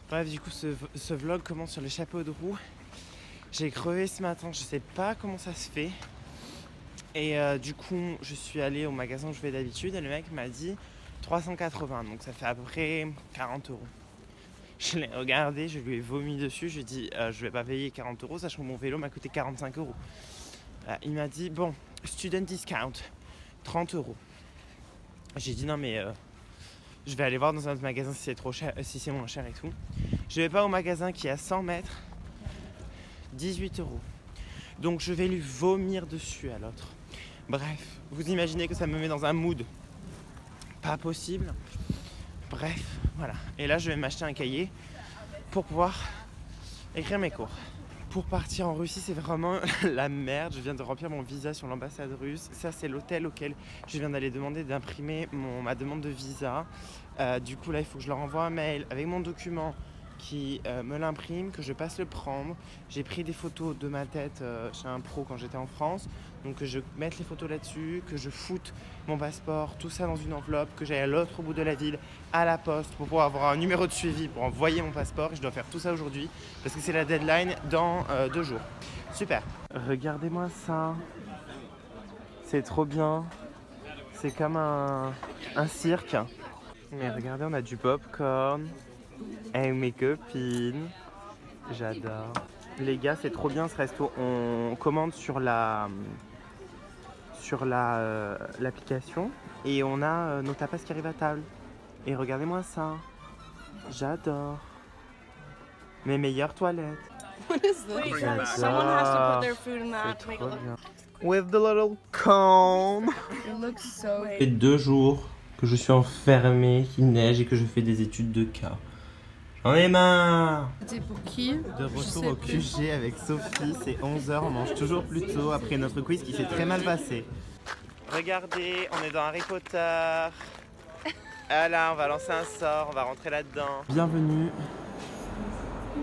Bref, du coup, ce vlog commence sur le chapeau de roue. J'ai crevé ce matin, je sais pas comment ça se fait. Et du coup, je suis allé au magasin où je vais d'habitude et le mec m'a dit 380, donc ça fait à peu près 40 euros. Je l'ai regardé, je lui ai vomi dessus, je lui ai dit je vais pas payer 40 euros, sachant que mon vélo m'a coûté 45 euros. Il m'a dit bon, student discount, 30 euros. J'ai dit non mais je vais aller voir dans un autre magasin si c'est trop cher, si c'est moins cher et tout. Je vais pas au magasin qui est à 100 mètres, 18 euros. Donc je vais lui vomir dessus à l'autre. Bref, vous imaginez que ça me met dans un mood pas possible. Bref, voilà. Et là je vais m'acheter un cahier pour pouvoir écrire mes cours. Pour partir en Russie, c'est vraiment la merde. Je viens de remplir mon visa sur l'ambassade russe. Ça, c'est l'hôtel auquel je viens d'aller demander d'imprimer ma demande de visa. Du coup, là, il faut que je leur envoie un mail avec mon document qui me l'imprime, que je passe le prendre. J'ai pris des photos de ma tête chez un pro quand j'étais en France. Donc, que je mette les photos là-dessus, que je foute mon passeport, tout ça dans une enveloppe, que j'aille à l'autre bout de la ville, à la poste, pour pouvoir avoir un numéro de suivi pour envoyer mon passeport. Et je dois faire tout ça aujourd'hui parce que c'est la deadline dans 2 jours. Super. Regardez-moi ça. C'est trop bien. C'est comme un cirque. Mais regardez, on a du popcorn avec mes copines. J'adore. Les gars, c'est trop bien ce resto. On commande sur l'application et on a nos tapas qui arrivent à table. Et regardez-moi ça. J'adore. Mes meilleures toilettes. What is this? Someone has to put their food in that to make it look. With the little cone. It looks so. Ça fait 2 jours que je suis enfermé, qu'il neige et que je fais des études de cas. J'en ai marre. C'est pour qui? De retour au QG avec Sophie, c'est 11h, on mange toujours plus tôt après notre quiz qui s'est très mal passé. Regardez, on est dans Harry Potter. Ah là, on va lancer un sort, on va rentrer là-dedans. Bienvenue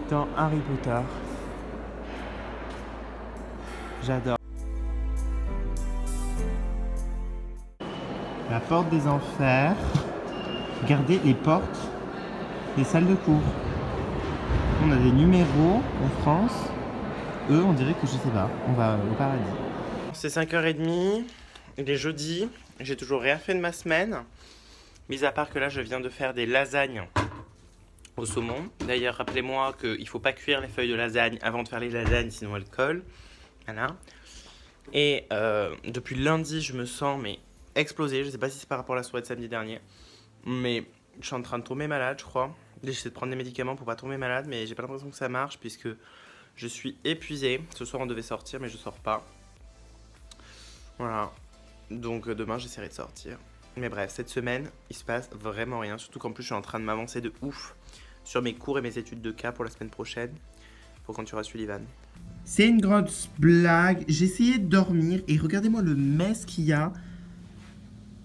dans Harry Potter. J'adore. La porte des enfers. Regardez les portes des salles de cours. On a des numéros en France. Eux, on dirait que je sais pas, on va au paradis. C'est 5h30, il est jeudi, j'ai toujours rien fait de ma semaine. Mis à part que là, je viens de faire des lasagnes au saumon. D'ailleurs, rappelez-moi qu'il ne faut pas cuire les feuilles de lasagne avant de faire les lasagnes, sinon elles collent. Voilà. Et depuis lundi, je me sens explosé. Je sais pas si c'est par rapport à la soirée de samedi dernier, mais je suis en train de tomber malade, je crois. J'essaie de prendre des médicaments pour pas tomber malade, mais j'ai pas l'impression que ça marche puisque je suis épuisé. Ce soir, on devait sortir, mais je sors pas. Voilà. Donc demain, j'essaierai de sortir. Mais bref, cette semaine, il se passe vraiment rien. Surtout qu'en plus, je suis en train de m'avancer de ouf sur mes cours et mes études de cas pour la semaine prochaine. Pour quand tu auras Sullivan. C'est une grosse blague. J'ai essayé de dormir et regardez-moi le mess qu'il y a.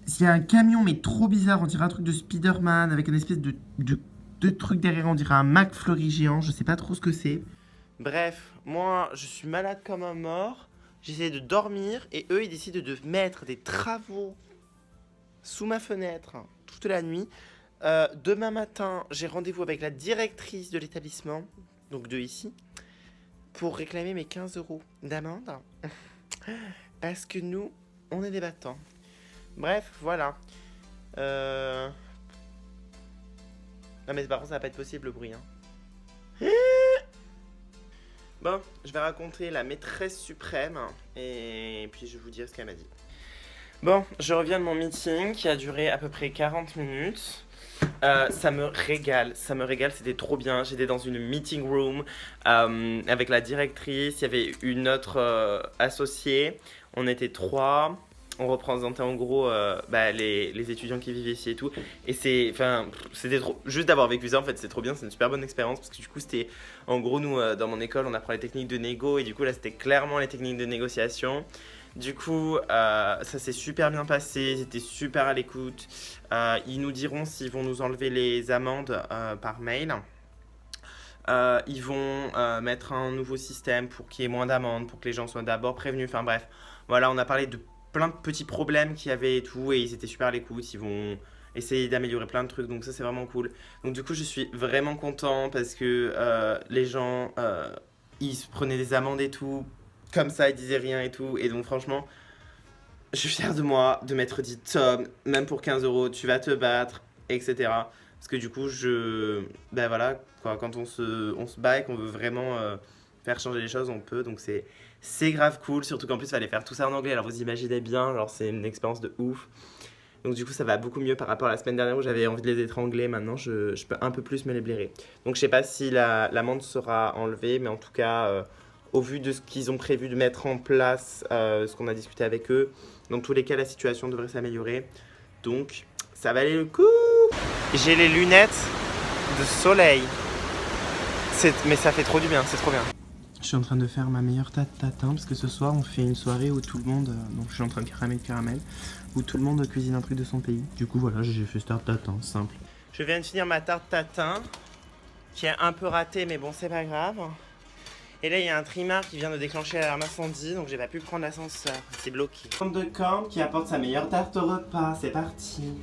Il y a un camion mais trop bizarre, on dirait un truc de Spider-Man avec une espèce de truc derrière, on dirait un McFlurry géant, je sais pas trop ce que c'est. Bref, moi je suis malade comme un mort, j'essaie de dormir et eux ils décident de mettre des travaux sous ma fenêtre toute la nuit. Demain matin, j'ai rendez-vous avec la directrice de l'établissement, donc de ici, pour réclamer mes 15 euros d'amende. Parce que nous, on est des battants. Bref, voilà. Non mais par contre ça va pas être possible le bruit. Bon, je vais raconter la maîtresse suprême et puis je vais vous dire ce qu'elle m'a dit. Bon, je reviens de mon meeting qui a duré à peu près 40 minutes. Ça me régale, c'était trop bien. J'étais dans une meeting room avec la directrice, il y avait une autre associée, on était 3. On représentait en gros les étudiants qui vivent ici et tout. Et c'était trop. Juste d'avoir vécu ça, en fait, c'est trop bien. C'est une super bonne expérience. Parce que du coup, c'était. En gros, nous, dans mon école, on apprend les techniques de négo. Et du coup, là, c'était clairement les techniques de négociation. Du coup, ça s'est super bien passé. Ils étaient super à l'écoute. Ils nous diront s'ils vont nous enlever les amendes par mail. Ils vont mettre un nouveau système pour qu'il y ait moins d'amendes, pour que les gens soient d'abord prévenus. Enfin bref, voilà, on a parlé de plein de petits problèmes qu'il y avait et tout, et ils étaient super à l'écoute. Ils vont essayer d'améliorer plein de trucs, donc ça c'est vraiment cool. Donc du coup je suis vraiment content parce que les gens ils se prenaient des amendes et tout, comme ça ils disaient rien et tout, et donc franchement je suis fier de moi de m'être dit Tom, même pour 15 € tu vas te battre, etc. Parce que du coup ben voilà quoi, quand on se bat et qu'on veut vraiment faire changer les choses, on peut, donc c'est grave cool, surtout qu'en plus il fallait faire tout ça en anglais, alors vous imaginez bien, genre c'est une expérience de ouf. Donc du coup ça va beaucoup mieux par rapport à la semaine dernière où j'avais envie de les étrangler. Maintenant je peux un peu plus me les blairer. Donc je sais pas si l'amende sera enlevée, mais en tout cas au vu de ce qu'ils ont prévu de mettre en place, ce qu'on a discuté avec eux, dans tous les cas la situation devrait s'améliorer. Donc ça valait le coup. J'ai les lunettes de soleil. Mais ça fait trop du bien, c'est trop bien. Je suis en train de faire ma meilleure tarte tatin parce que ce soir on fait une soirée où tout le monde, donc je suis en train de caramel, où tout le monde cuisine un truc de son pays. Du coup voilà, j'ai fait cette tarte tatin, simple. Je viens de finir ma tarte tatin, qui est un peu ratée mais bon c'est pas grave. Et là il y a un trimar qui vient de déclencher l'alarme incendie, donc j'ai pas pu prendre l'ascenseur, c'est bloqué. Pompe de corne qui apporte sa meilleure tarte au repas, c'est parti.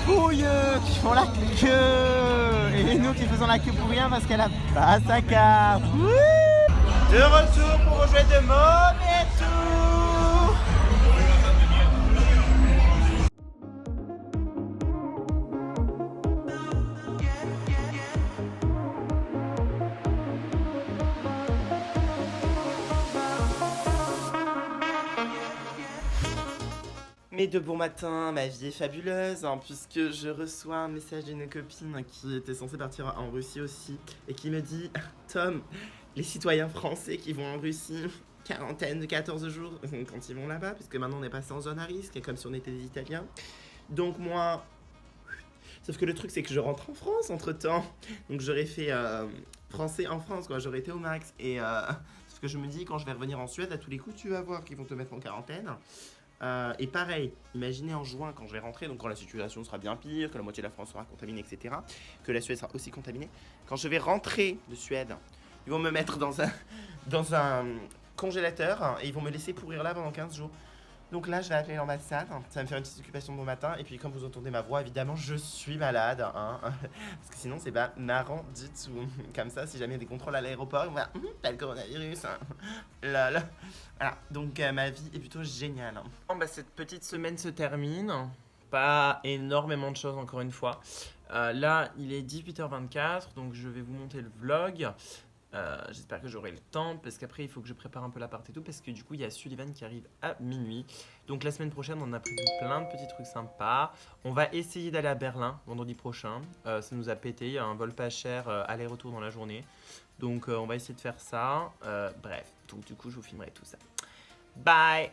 Fouilleux qui font la queue et nous qui faisons la queue pour rien parce qu'elle a pas sa carte. De retour pour jouer de mauvais tours. Mais de bon matin, ma vie est fabuleuse, hein, puisque je reçois un message d'une copine qui était censée partir en Russie aussi, et qui me dit « Tom, les citoyens français qui vont en Russie, quarantaine de 14 jours quand ils vont là-bas, puisque maintenant on est passé en zone à risque, comme si on était des Italiens. Donc moi... Sauf que le truc c'est que je rentre en France entre-temps, donc j'aurais fait français en France, quoi, j'aurais été au max, et sauf que je me dis quand je vais revenir en Suède, à tous les coups tu vas voir qu'ils vont te mettre en quarantaine. Et pareil, imaginez en juin quand je vais rentrer, donc quand la situation sera bien pire, que la moitié de la France sera contaminée, etc., que la Suède sera aussi contaminée, quand je vais rentrer de Suède, ils vont me mettre dans un congélateur et ils vont me laisser pourrir là pendant 15 jours. Donc là, je vais appeler l'ambassade, ça va me faire une petite occupation de bon matin, et puis comme vous entendez ma voix, évidemment, je suis malade, hein, parce que sinon, c'est pas marrant du tout. Comme ça, si jamais il y a des contrôles à l'aéroport, on va t'as le coronavirus, hein. Là. Voilà, donc ma vie est plutôt géniale. Bon, bah, cette petite semaine se termine, pas énormément de choses encore une fois. Là, il est 18h24, donc je vais vous monter le vlog. J'espère que j'aurai le temps parce qu'après il faut que je prépare un peu l'appart et tout parce que du coup il y a Sullivan qui arrive à minuit. Donc la semaine prochaine on a prévu plein de petits trucs sympas. On va essayer d'aller à Berlin vendredi prochain. Ça nous a pété, il y a un vol pas cher aller-retour dans la journée. Donc on va essayer de faire ça. Bref, donc du coup je vous filmerai tout ça. Bye!